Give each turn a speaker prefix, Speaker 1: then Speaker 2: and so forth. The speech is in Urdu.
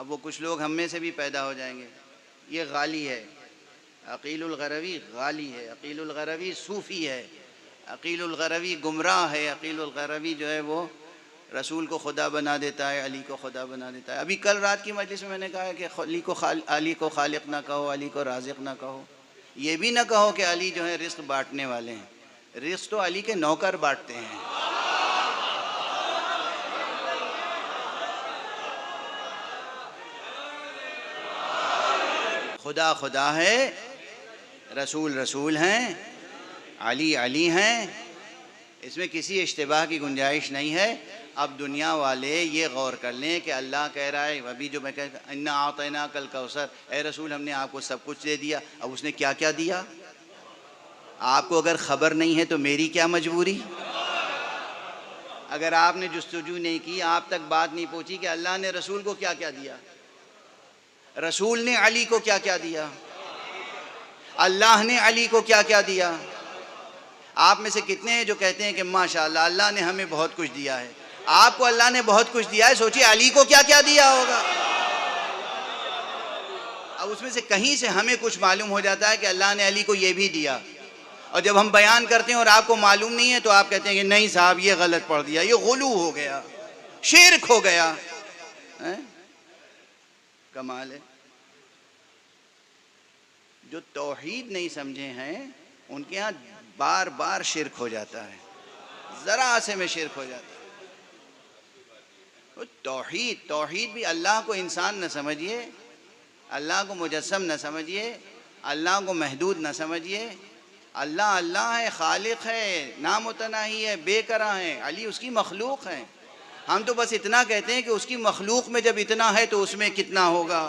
Speaker 1: اب وہ کچھ لوگ ہم میں سے بھی پیدا ہو جائیں گے. یہ غالی ہے، عقیل الغروی غالی ہے، عقیل الغروی صوفی ہے، عقیل الغروی گمراہ ہے، عقیل الغروی جو ہے وہ رسول کو خدا بنا دیتا ہے، علی کو خدا بنا دیتا ہے. ابھی کل رات کی مجلس میں میں نے کہا ہے کہ علی کو خالق نہ کہو، علی کو رازق نہ کہو. یہ بھی نہ کہو کہ علی جو ہے رزق بانٹنے والے ہیں. رزق تو علی کے نوکر بانٹتے ہیں. خدا خدا ہے، رسول رسول ہیں، علی علی ہیں. اس میں کسی اشتباہ کی گنجائش نہیں ہے. اب دنیا والے یہ غور کر لیں کہ اللہ کہہ رہا ہے، ابھی جو میں کہتا ہوں اِنَّا أَعْطَيْنَاكَ الْكَوْثَرَ، اے رسول ہم نے آپ کو سب کچھ دے دیا. اب اس نے کیا کیا دیا؟ آپ کو اگر خبر نہیں ہے تو میری کیا مجبوری؟ اگر آپ نے جستجو نہیں کی، آپ تک بات نہیں پہنچی کہ اللہ نے رسول کو کیا کیا دیا، رسول نے علی کو کیا کیا دیا، اللہ نے علی کو کیا کیا دیا. آپ میں سے کتنے ہیں جو کہتے ہیں کہ ماشاءاللہ اللہ نے ہمیں بہت کچھ دیا ہے؟ آپ کو اللہ نے بہت کچھ دیا ہے، سوچیے علی کو کیا کیا دیا ہوگا. اب اس میں سے کہیں سے ہمیں کچھ معلوم ہو جاتا ہے کہ اللہ نے علی کو یہ بھی دیا، اور جب ہم بیان کرتے ہیں اور آپ کو معلوم نہیں ہے تو آپ کہتے ہیں کہ نہیں صاحب یہ غلط پڑھ دیا، یہ غلو ہو گیا، شرک ہو گیا. کمال ہے. جو توحید نہیں سمجھے ہیں ان کے ہاں بار بار شرک ہو جاتا ہے، ذرا سے میں شرک ہو جاتا ہے. توحید بھی اللہ کو انسان نہ سمجھیے، اللہ کو مجسم نہ سمجھیے، اللہ کو محدود نہ سمجھیے. اللہ اللہ ہے، خالق ہے، نامتناہی ہے، بے کرا ہے. علی اس کی مخلوق ہے. ہم تو بس اتنا کہتے ہیں کہ اس کی مخلوق میں جب اتنا ہے تو اس میں کتنا ہوگا.